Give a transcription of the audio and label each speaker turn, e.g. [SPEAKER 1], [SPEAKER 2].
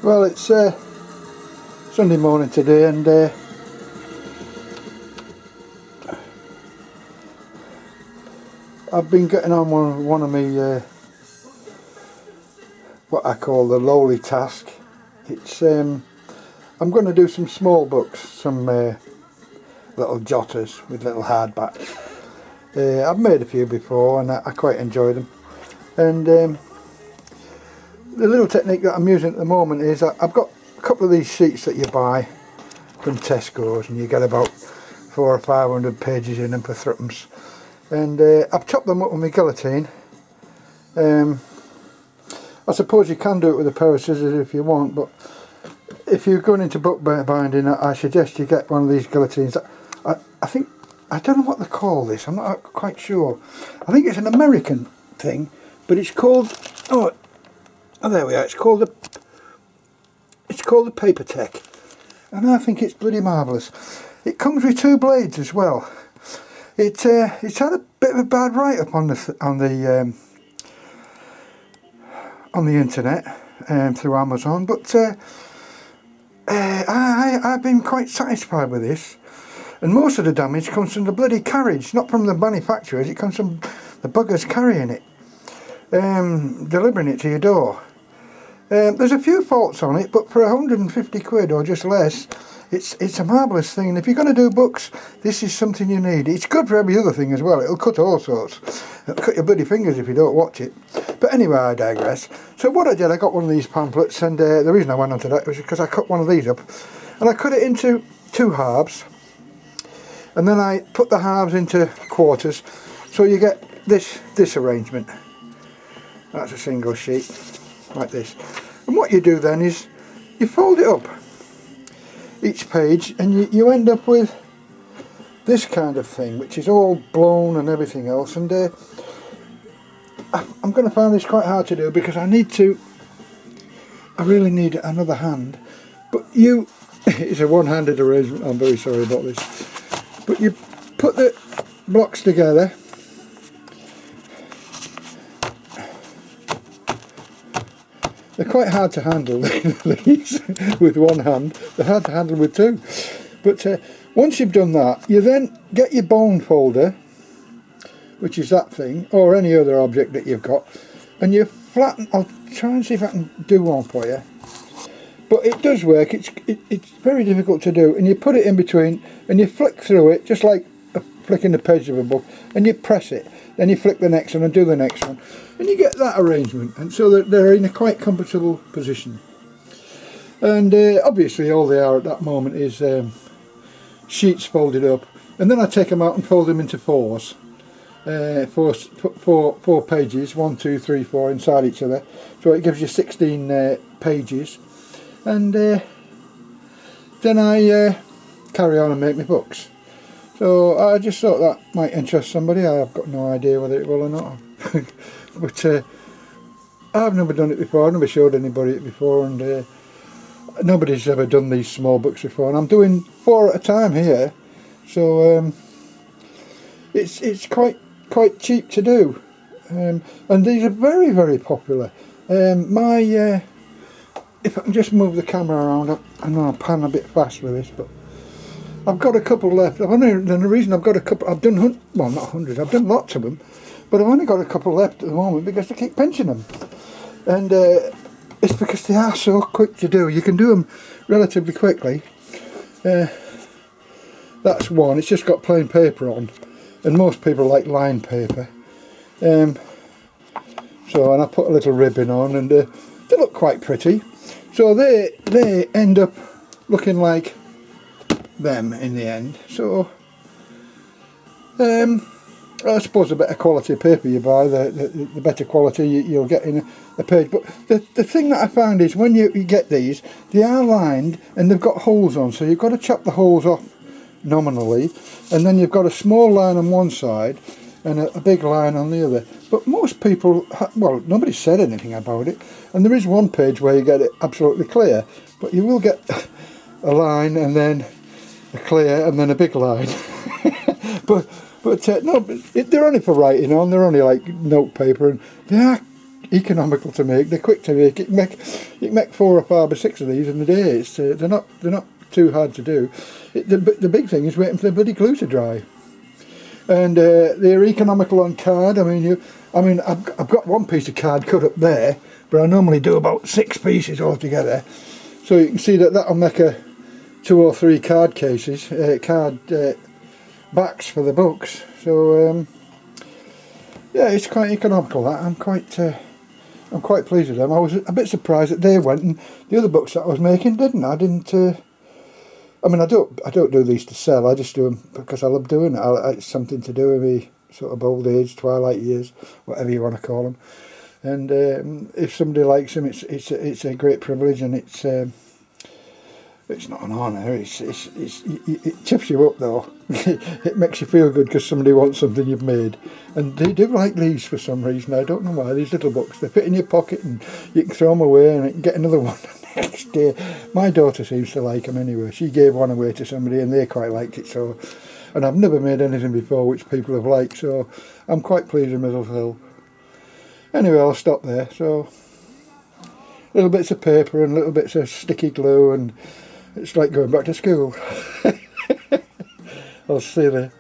[SPEAKER 1] Well, it's Sunday morning today, and I've been getting on one of me what I call the lowly task. It's I'm going to do some small books, some little jotters with little hardbacks. I've made a few before, and I quite enjoy them. And the little technique that I'm using at the moment is I've got a couple of these sheets that you buy from Tesco's, and you get about 400 or 500 pages in them for threepence. And I've chopped them up with my guillotine. I suppose you can do it with a pair of scissors if you want, but if you're going into bookbinding, I suggest you get one of these guillotines. I think, I don't know what they call this, I'm not quite sure. I think it's an American thing, but it's called, oh there we are, it's called the Paper Tech, and I think it's bloody marvellous. It comes with two blades as well. It's had a bit of a bad write-up on the internet through Amazon, but I've been quite satisfied with this. And most of the damage comes from the bloody carriage, not from the manufacturers. It comes from the buggers carrying it, delivering it to your door. There's a few faults on it, but for 150 quid or just less, it's a marvellous thing. And if you're going to do books, this is something you need. It's good for every other thing as well. It'll cut all sorts. It'll cut your bloody fingers if you don't watch it. But anyway, I digress. So what I did, I got one of these pamphlets, and the reason I went on to that was because I cut one of these up, and I cut it into two halves. And then I put the halves into quarters, so you get this arrangement. That's a single sheet, like this. And what you do then is you fold it up, each page, and you end up with this kind of thing, which is all blown and everything else. And I'm going to find this quite hard to do because I really need another hand. But it's a one-handed arrangement, I'm very sorry about this. But you put the blocks together, they're quite hard to handle these with one hand, they're hard to handle with two. But once you've done that, you then get your bone folder, which is that thing, or any other object that you've got, and you flatten. I'll try and see if I can do one for you. But it does work. It's very difficult to do, and you put it in between and you flick through it just like flicking the page of a book, and you press it, then you flick the next one and do the next one, and you get that arrangement, and so that they're in a quite comfortable position. And obviously all they are at that moment is sheets folded up, and then I take them out and fold them into fours. Four pages, 1, 2, 3, 4 inside each other, so it gives you 16 pages. And then I carry on and make my books. So I just thought that might interest somebody. I've got no idea whether it will or not. But I've never done it before, I've never showed anybody it before, and nobody's ever done these small books before. And I'm doing 4 at a time here, so it's quite cheap to do. And these are very, very popular. If I can just move the camera around, I know I'll pan a bit fast with this, but I've got a couple left. And the reason I've got a couple, I've done, well, not hundreds, I've done lots of them, but I've only got a couple left at the moment because I keep pinching them. And it's because they are so quick to do. You can do them relatively quickly. That's one, it's just got plain paper on, and most people like lined paper. And I put a little ribbon on, and they look quite pretty. So they end up looking like them in the end. So I suppose the better quality of paper you buy, the better quality you'll get in a page. But the thing that I found is when you get these, they are lined and they've got holes on, so you've got to chop the holes off nominally, and then you've got a small line on one side and a big line on the other. But most people, well, nobody said anything about it, and there is one page where you get it absolutely clear, but you will get a line and then a clear and then a big line. but no, they're only for writing on, they're only like note paper, and they are economical to make. They're quick to make. You can make 4 or 5 or 6 of these in a day. They're not too hard to do. The big thing is waiting for the bloody glue to dry. And they're economical on card. I mean, I've got one piece of card cut up there, but I normally do about 6 pieces altogether. So you can see that'll make a 2 or 3 card cases, backs for the books. So yeah, it's quite economical. That I'm quite pleased with them. I was a bit surprised that they went, and the other books that I was making didn't. I didn't. I mean, I don't do these to sell. I just do them because I love doing it. It's something to do with me sort of old age, twilight years, whatever you want to call them. And if somebody likes them, it's a great privilege, and it's not an honour. It chips you up though. It makes you feel good because somebody wants something you've made, and they do like these for some reason. I don't know why. These little books, they fit in your pocket, and you can throw them away, and you can get another one the next day. My daughter seems to like them anyway. She gave one away to somebody, and they quite liked it. So, and I've never made anything before which people have liked. So, I'm quite pleased with myself. Anyway, I'll stop there. So, little bits of paper and little bits of sticky glue, and it's like going back to school. I'll see you there.